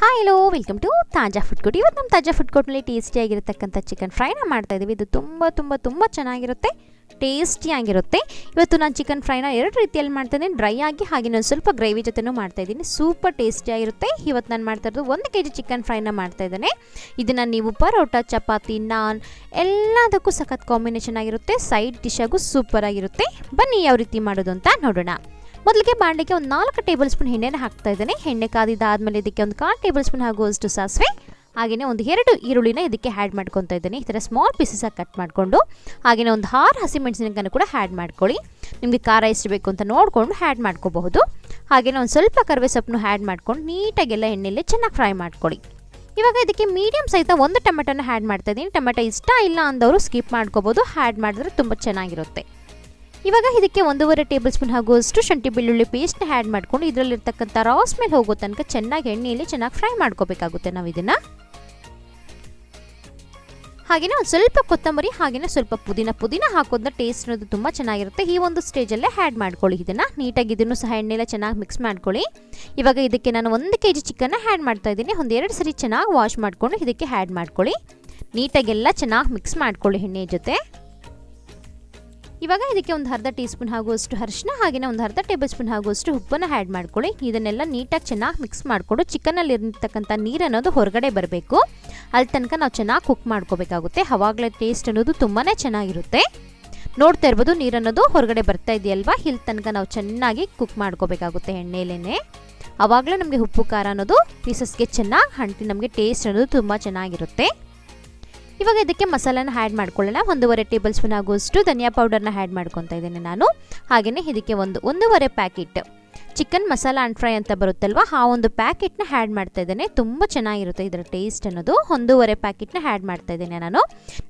Hi hello welcome to ತಾಜಾ food court. ಇವತ್ತು ನಮ್ಮ ತಾಜಾ ಫುಡ್ ಕೋರ್ಟ್ನಲ್ಲಿ ಟೇಸ್ಟಿಯಾಗಿರತಕ್ಕಂಥ ಚಿಕನ್ ಫ್ರೈನ ಮಾಡ್ತಾ ಇದ್ದೀವಿ. ಇದು ತುಂಬ ಚೆನ್ನಾಗಿರುತ್ತೆ, ಟೇಸ್ಟಿಯಾಗಿರುತ್ತೆ. ಇವತ್ತು ನಾನು ಚಿಕನ್ ಫ್ರೈನ ಎರಡು ರೀತಿಯಲ್ಲಿ ಮಾಡ್ತಾ ಇದ್ದೀನಿ, ಡ್ರೈ ಆಗಿ ಹಾಗೆ ನಾನು ಸ್ವಲ್ಪ ಗ್ರೇವಿ ಜೊತೆನೂ ಮಾಡ್ತಾ ಇದ್ದೀನಿ. ಸೂಪರ್ ಟೇಸ್ಟಿಯಾಗಿರುತ್ತೆ. ಇವತ್ತು ನಾನು ಮಾಡ್ತಾ ಇರೋದು 1 kg ಚಿಕನ್ ಫ್ರೈನ ಮಾಡ್ತಾ ಇದ್ದೇನೆ. ಇದನ್ನು ನೀವು ಪರೋಟ, ಚಪಾತಿ, ನಾನ್ ಎಲ್ಲದಕ್ಕೂ ಸಖತ್ ಕಾಂಬಿನೇಷನ್ ಆಗಿರುತ್ತೆ. ಸೈಡ್ ಡಿಶ್ ಆಗು ಸೂಪರ್ ಆಗಿರುತ್ತೆ. ಬನ್ನಿ ಯಾವ ರೀತಿ ಮಾಡೋದು ಅಂತ ನೋಡೋಣ. ಮೊದಲಿಗೆ ಬಾಣಲಿಗೆ ಒಂದು 4 ಟೇಬಲ್ ಸ್ಪೂನ್ ಎಣ್ಣೆನ ಹಾಕ್ತಾ ಇದ್ದೇನೆ. ಎಣ್ಣೆ ಕಾದಿದ್ದಾದಮೇಲೆ ಇದಕ್ಕೆ ಒಂದು 1/4 ಟೇಬಲ್ ಸ್ಪೂನ್ ಆಗುವಷ್ಟು ಸಾಸಿವೆ, ಹಾಗೆಯೇ ಒಂದು 2 ಈರುಳ್ಳಿನ ಇದಕ್ಕೆ ಆ್ಯಡ್ ಮಾಡ್ಕೊತಾ ಇದ್ದೇನೆ. ಈ ಥರ ಸ್ಮಾಲ್ ಪೀಸಸ್ ಆಗಿ ಕಟ್ ಮಾಡಿಕೊಂಡು, ಹಾಗೆಯೇ ಒಂದು 6 ಹಸಿಮೆಣಸಿನಕಾಯನ್ನು ಕೂಡ ಆ್ಯಡ್ ಮಾಡ್ಕೊಳ್ಳಿ. ನಿಮಗೆ ಖಾರ ಎಷ್ಟು ಬೇಕು ಅಂತ ನೋಡಿಕೊಂಡು ಆ್ಯಡ್ ಮಾಡ್ಕೋಬಹುದು. ಹಾಗೆಯೇ ಒಂದು ಸ್ವಲ್ಪ ಕರಿಬೇವು ಸೊಪ್ಪನ್ನು ಆ್ಯಡ್ ಮಾಡ್ಕೊಂಡು ನೀಟಾಗೆಲ್ಲ ಎಣ್ಣೆಯಲ್ಲಿ ಚೆನ್ನಾಗಿ ಫ್ರೈ ಮಾಡ್ಕೊಳ್ಳಿ. ಇವಾಗ ಇದಕ್ಕೆ ಮೀಡಿಯಮ್ ಸಹಿತ ಒಂದು ಟೊಮೆಟೊನ ಆ್ಯಡ್ ಮಾಡ್ತಾ ಇದ್ದೀನಿ. ಟೊಮೆಟೊ ಇಷ್ಟ ಇಲ್ಲ ಅಂದವರು ಸ್ಕಿಪ್ ಮಾಡ್ಕೋಬೋದು, ಆ್ಯಡ್ ಮಾಡಿದ್ರೆ ತುಂಬ ಚೆನ್ನಾಗಿರುತ್ತೆ. ಇವಾಗ ಇದಕ್ಕೆ 1.5 ಟೇಬಲ್ ಸ್ಪೂನ್ ಆಗುವಷ್ಟು ಶುಂಠಿ ಬೆಳ್ಳುಳ್ಳಿ ಪೇಸ್ಟ್ನ ಆ್ಯಡ್ ಮಾಡ್ಕೊಂಡು ಇದರಲ್ಲಿರ್ತಕ್ಕಂಥ ರಾ ಸ್ಮೆಲ್ ಹೋಗೋ ತನಕ ಚೆನ್ನಾಗಿ ಎಣ್ಣೆಯಲ್ಲಿ ಚೆನ್ನಾಗಿ ಫ್ರೈ ಮಾಡ್ಕೋಬೇಕಾಗುತ್ತೆ ನಾವು ಇದನ್ನು. ಹಾಗೆಯೇ ಒಂದು ಸ್ವಲ್ಪ ಕೊತ್ತಂಬರಿ, ಹಾಗೆಯೇ ಸ್ವಲ್ಪ ಪುದೀನ ಹಾಕೋದನ್ನ ಟೇಸ್ಟ್ ಅನ್ನೋದು ತುಂಬ ಚೆನ್ನಾಗಿರುತ್ತೆ. ಈ ಒಂದು ಸ್ಟೇಜಲ್ಲೇ ಆ್ಯಡ್ ಮಾಡ್ಕೊಳ್ಳಿ. ಇದನ್ನು ನೀಟಾಗಿ ಇದನ್ನು ಸಹ ಎಣ್ಣೆಲ್ಲ ಚೆನ್ನಾಗಿ ಮಿಕ್ಸ್ ಮಾಡ್ಕೊಳ್ಳಿ. ಇವಾಗ ಇದಕ್ಕೆ ನಾನು 1 kg ಚಿಕನ್ನ ಆ್ಯಡ್ ಮಾಡ್ತಾ ಇದ್ದೀನಿ. ಒಂದು 2 ಸರಿ ಚೆನ್ನಾಗಿ ವಾಶ್ ಮಾಡಿಕೊಂಡು ಇದಕ್ಕೆ ಆ್ಯಡ್ ಮಾಡ್ಕೊಳ್ಳಿ. ನೀಟಾಗೆಲ್ಲ ಚೆನ್ನಾಗಿ ಮಿಕ್ಸ್ ಮಾಡ್ಕೊಳ್ಳಿ ಎಣ್ಣೆ ಜೊತೆ. ಇವಾಗ ಇದಕ್ಕೆ ಒಂದು ಅರ್ಧ ಟೀ ಸ್ಪೂನ್ ಆಗುವಷ್ಟು ಅರಿಶಿನ, ಹಾಗೆಯೇ ಒಂದು ಅರ್ಧ ಟೇಬಲ್ ಸ್ಪೂನ್ ಆಗುವಷ್ಟು ಉಪ್ಪನ್ನು ಆ್ಯಡ್ ಮಾಡ್ಕೊಳ್ಳಿ. ಇದನ್ನೆಲ್ಲ ನೀಟಾಗಿ ಚೆನ್ನಾಗಿ ಮಿಕ್ಸ್ ಮಾಡಿಕೊಂಡು ಚಿಕನಲ್ಲಿ ಇರತಕ್ಕಂಥ ನೀರು ಅನ್ನೋದು ಹೊರಗಡೆ ಬರಬೇಕು. ಅಲ್ಲಿ ತನಕ ನಾವು ಚೆನ್ನಾಗಿ ಕುಕ್ ಮಾಡ್ಕೋಬೇಕಾಗುತ್ತೆ. ಆವಾಗಲೇ ಟೇಸ್ಟ್ ಅನ್ನೋದು ತುಂಬಾ ಚೆನ್ನಾಗಿರುತ್ತೆ. ನೋಡ್ತಾ ಇರ್ಬೋದು ನೀರು ಅನ್ನೋದು ಹೊರಗಡೆ ಬರ್ತಾ ಇದೆಯಲ್ವಾ, ಇಲ್ಲಿ ತನಕ ನಾವು ಚೆನ್ನಾಗಿ ಕುಕ್ ಮಾಡ್ಕೋಬೇಕಾಗುತ್ತೆ ಎಣ್ಣೆಲೇನೆ. ಆವಾಗಲೇ ನಮಗೆ ಉಪ್ಪು ಖಾರ ಅನ್ನೋದು ಪೀಸಸ್ಗೆ ಚೆನ್ನಾಗಿ ಅಂಟಿ ನಮಗೆ ಟೇಸ್ಟ್ ಅನ್ನೋದು ತುಂಬ ಚೆನ್ನಾಗಿರುತ್ತೆ. ಇವಾಗ ಇದಕ್ಕೆ ಮಸಾಲಾನ ಆ್ಯಡ್ ಮಾಡ್ಕೊಳ್ಳೋಣ. 1.5 ಟೇಬಲ್ ಸ್ಪೂನ್ ಆಗುವಷ್ಟು ಧನಿಯಾ ಪೌಡರ್ನ ಆ್ಯಡ್ ಮಾಡ್ಕೊತಾ ಇದ್ದೇನೆ ನಾನು. ಹಾಗೆಯೇ ಇದಕ್ಕೆ 1.5 packet chicken masala and fry ಅಂತ ಬರುತ್ತಲ್ವ, ಆ ಒಂದು ಪ್ಯಾಕೆಟ್ನ ಆ್ಯಡ್ ಮಾಡ್ತಾ ಇದ್ದೇನೆ. ತುಂಬ ಚೆನ್ನಾಗಿರುತ್ತೆ ಇದರ ಟೇಸ್ಟ್ ಅನ್ನೋದು. 1.5 ಪ್ಯಾಕೆಟ್ನ ಆ್ಯಡ್ ಮಾಡ್ತಾ ಇದ್ದೇನೆ ನಾನು.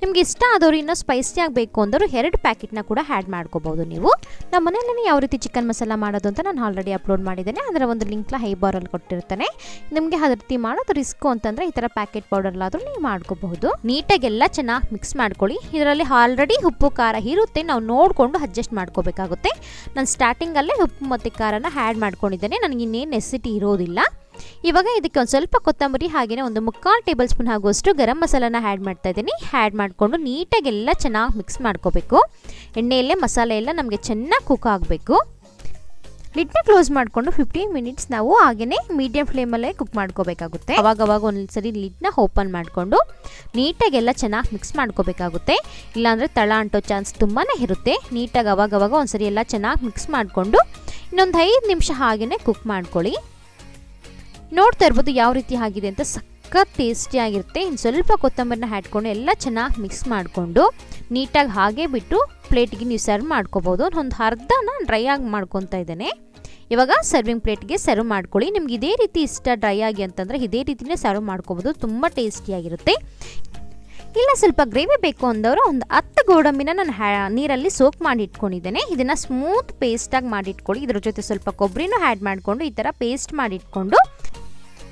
ನಿಮ್ಗೆ ಇಷ್ಟ ಆದವರು ಇನ್ನೂ ಸ್ಪೈಸಿ ಆಗಬೇಕು ಅಂದವರು 2 ಪ್ಯಾಕೆಟ್ನ ಕೂಡ ಆ್ಯಡ್ ಮಾಡ್ಕೋಬೋದು ನೀವು. ನಮ್ಮ ಮನೆಯಲ್ಲಿ ಯಾವ ರೀತಿ ಚಿಕನ್ ಮಸಾಲ ಮಾಡೋದು ಅಂತ ನಾನು ಆಲ್ರೆಡಿ ಅಪ್ಲೋಡ್ ಮಾಡಿದ್ದೇನೆ. ಅದರ ಒಂದು ಲಿಂಕ್ನ ಹೈ ಬಾರಲ್ಲಿ ಕೊಟ್ಟಿರ್ತಾನೆ. ನಿಮಗೆ ಅದೇ ರೀತಿ ಮಾಡೋದು ರಿಸ್ಕು ಅಂತಂದರೆ ಈ ಥರ ಪ್ಯಾಕೆಟ್ ಪೌಡರ್ಲಾದರೂ ನೀವು ಮಾಡ್ಕೋಬಹುದು. ನೀಟಾಗೆಲ್ಲ ಚೆನ್ನಾಗಿ ಮಿಕ್ಸ್ ಮಾಡ್ಕೊಳ್ಳಿ. ಇದರಲ್ಲಿ ಆಲ್ರೆಡಿ ಉಪ್ಪು ಖಾರ ಇರುತ್ತೆ, ನಾವು ನೋಡಿಕೊಂಡು ಅಡ್ಜಸ್ಟ್ ಮಾಡ್ಕೋಬೇಕಾಗುತ್ತೆ. ನಾನು ಸ್ಟಾರ್ಟಿಂಗಲ್ಲೇ ಉಪ್ಪು ಮತ್ತು ಖಾರನ ಆ್ಯಡ್ ಮಾಡ್ಕೊಂಡಿದ್ದೇನೆ, ನನಗೆ ಇನ್ನೇನು ನೆಸಿಟಿ ಇರೋದಿಲ್ಲ. ಇವಾಗ ಇದಕ್ಕೆ ಒಂದು ಸ್ವಲ್ಪ ಕೊತ್ತಂಬರಿ, ಹಾಗೆಯೇ ಒಂದು 3/4 ಟೇಬಲ್ ಸ್ಪೂನ್ ಆಗುವಷ್ಟು ಗರಂ ಮಸಾಲಾನ ಆ್ಯಡ್ ಮಾಡ್ತಾ ಇದ್ದೀನಿ. ಆ್ಯಡ್ ಮಾಡಿಕೊಂಡು ನೀಟಾಗೆಲ್ಲ ಚೆನ್ನಾಗಿ ಮಿಕ್ಸ್ ಮಾಡ್ಕೋಬೇಕು. ಎಣ್ಣೆಯಲ್ಲೇ ಮಸಾಲೆ ಎಲ್ಲ ನಮಗೆ ಚೆನ್ನಾಗಿ ಕುಕ್ ಆಗಬೇಕು. ಲಿಡ್ನ ಕ್ಲೋಸ್ ಮಾಡಿಕೊಂಡು 15 ಮಿನಿಟ್ಸ್ ನಾವು ಹಾಗೆಯೇ ಮೀಡಿಯಂ ಫ್ಲೇಮಲ್ಲೇ ಕುಕ್ ಮಾಡ್ಕೋಬೇಕಾಗುತ್ತೆ. ಅವಾಗವಾಗ ಒಂದ್ಸರಿ ಲಿಡ್ನ ಓಪನ್ ಮಾಡಿಕೊಂಡು ನೀಟಾಗೆಲ್ಲ ಚೆನ್ನಾಗಿ ಮಿಕ್ಸ್ ಮಾಡ್ಕೋಬೇಕಾಗುತ್ತೆ. ಇಲ್ಲಾಂದರೆ ತಳ ಅಂಟೋ ಚಾನ್ಸ್ ತುಂಬಾ ಇರುತ್ತೆ. ನೀಟಾಗಿ ಅವಾಗವಾಗ ಒಂದ್ಸರಿ ಎಲ್ಲ ಚೆನ್ನಾಗಿ ಮಿಕ್ಸ್ ಮಾಡಿಕೊಂಡು ಇನ್ನೊಂದು 5 ನಿಮಿಷ ಹಾಗೆಯೇ ಕುಕ್ ಮಾಡ್ಕೊಳ್ಳಿ. ನೋಡ್ತಾ ಇರ್ಬೋದು ಯಾವ ರೀತಿ ಆಗಿದೆ ಅಂತ. ಸಖತ್ ಟೇಸ್ಟಿಯಾಗಿರುತ್ತೆ. ಇನ್ನು ಸ್ವಲ್ಪ ಕೊತ್ತಂಬರಿನ ಹಾಕ್ಕೊಂಡು ಎಲ್ಲ ಚೆನ್ನಾಗಿ ಮಿಕ್ಸ್ ಮಾಡಿಕೊಂಡು ನೀಟಾಗಿ ಹಾಗೆ ಬಿಟ್ಟು ಪ್ಲೇಟಿಗೆ ನೀವು ಸರ್ವ್ ಮಾಡ್ಕೋಬೋದು. ಒಂದು ಅರ್ಧನ ಡ್ರೈ ಆಗಿ ಮಾಡ್ಕೊತಾ ಇದ್ದೇನೆ. ಇವಾಗ ಸರ್ವಿಂಗ್ ಪ್ಲೇಟ್ಗೆ ಸರ್ವ್ ಮಾಡ್ಕೊಳ್ಳಿ. ನಿಮ್ಗೆ ಇದೇ ರೀತಿ ಇಷ್ಟ ಡ್ರೈ ಆಗಿ ಅಂತಂದರೆ ಇದೇ ರೀತಿಯೇ ಸರ್ವ್ ಮಾಡ್ಕೋಬೋದು. ತುಂಬ ಟೇಸ್ಟಿಯಾಗಿರುತ್ತೆ. ಇಲ್ಲ ಸ್ವಲ್ಪ ಗ್ರೇವಿ ಬೇಕು ಅಂದವರು ಒಂದು 10 ಗೋಡಂಬಿನ ನಾನು ನೀರಲ್ಲಿ ಸೋಕ್ ಮಾಡಿ ಇಟ್ಕೊಂಡಿದ್ದೇನೆ. ಇದನ್ನು ಸ್ಮೂತ್ ಪೇಸ್ಟಾಗಿ ಮಾಡಿಟ್ಕೊಳ್ಳಿ. ಇದ್ರ ಜೊತೆ ಸ್ವಲ್ಪ ಕೊಬ್ಬರಿನೂ ಆ್ಯಡ್ ಮಾಡಿಕೊಂಡು ಈ ಥರ ಪೇಸ್ಟ್ ಮಾಡಿಟ್ಕೊಂಡು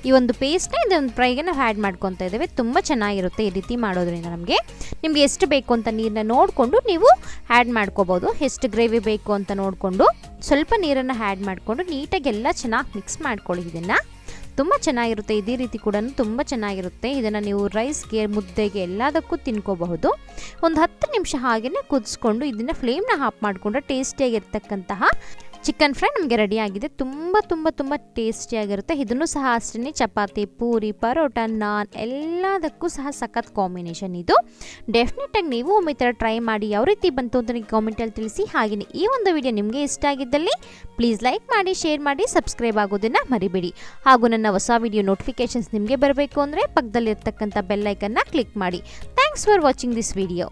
ಈ ಒಂದು ಪೇಸ್ಟ್ನ ಇದೊಂದು ಫ್ರೈಗೆ ನಾವು ಆ್ಯಡ್ ಮಾಡ್ಕೊತಾ ಇದ್ದೇವೆ. ತುಂಬ ಚೆನ್ನಾಗಿರುತ್ತೆ ಈ ರೀತಿ ಮಾಡೋದ್ರಿಂದ. ನಿಮಗೆ ಎಷ್ಟು ಬೇಕು ಅಂತ ನೀರನ್ನ ನೋಡಿಕೊಂಡು ನೀವು ಆ್ಯಡ್ ಮಾಡ್ಕೋಬೋದು. ಎಷ್ಟು ಗ್ರೇವಿ ಬೇಕು ಅಂತ ನೋಡಿಕೊಂಡು ಸ್ವಲ್ಪ ನೀರನ್ನು ಆ್ಯಡ್ ಮಾಡಿಕೊಂಡು ನೀಟಾಗಿ ಎಲ್ಲ ಚೆನ್ನಾಗಿ ಮಿಕ್ಸ್ ಮಾಡ್ಕೊಳ್ಳಿ. ಇದನ್ನು ತುಂಬ ಚೆನ್ನಾಗಿರುತ್ತೆ. ಇದೇ ರೀತಿ ಕೂಡ ತುಂಬ ಚೆನ್ನಾಗಿರುತ್ತೆ. ಇದನ್ನು ನೀವು ರೈಸ್ಗೆ, ಮುದ್ದೆಗೆ ಎಲ್ಲದಕ್ಕೂ ತಿನ್ಕೋಬಹುದು. ಒಂದು 10 ನಿಮಿಷ ಹಾಗೆಯೇ ಕುದಿಸ್ಕೊಂಡು ಇದನ್ನು ಫ್ಲೇಮ್ನ ಆಫ್ ಮಾಡಿಕೊಂಡ್ರೆ ಟೇಸ್ಟಿಯಾಗಿರ್ತಕ್ಕಂತಹ ಚಿಕನ್ ಫ್ರೈ ನಮಗೆ ರೆಡಿಯಾಗಿದೆ. ತುಂಬ ಟೇಸ್ಟಿಯಾಗಿರುತ್ತೆ. ಇದನ್ನು ಸಹ ಅಷ್ಟೇ ಚಪಾತಿ, ಪೂರಿ, ಪರೋಟ, ನಾನ್ ಎಲ್ಲದಕ್ಕೂ ಸಹ ಸಖತ್ ಕಾಂಬಿನೇಷನ್ ಇದು. ಡೆಫಿನೆಟಾಗಿ ನೀವು ಒಮ್ಮೆ ಥರ ಟ್ರೈ ಮಾಡಿ ಯಾವ ರೀತಿ ಬಂತು ಅಂತ ನೀವು ಕಾಮೆಂಟಲ್ಲಿ ತಿಳಿಸಿ. ಹಾಗೆಯೇ ಈ ಒಂದು ವಿಡಿಯೋ ನಿಮಗೆ ಇಷ್ಟ ಆಗಿದ್ದಲ್ಲಿ ಪ್ಲೀಸ್ ಲೈಕ್ ಮಾಡಿ, ಶೇರ್ ಮಾಡಿ, ಸಬ್ಸ್ಕ್ರೈಬ್ ಆಗೋದನ್ನು ಮರಿಬೇಡಿ. ಹಾಗೂ ನನ್ನ ಹೊಸ ವಿಡಿಯೋ ನೋಟಿಫಿಕೇಷನ್ಸ್ ನಿಮಗೆ ಬರಬೇಕು ಅಂದರೆ ಪಕ್ಕದಲ್ಲಿರ್ತಕ್ಕಂಥ ಬೆಲ್ ಐಕನ್ನ ಕ್ಲಿಕ್ ಮಾಡಿ. Thanks for watching this video.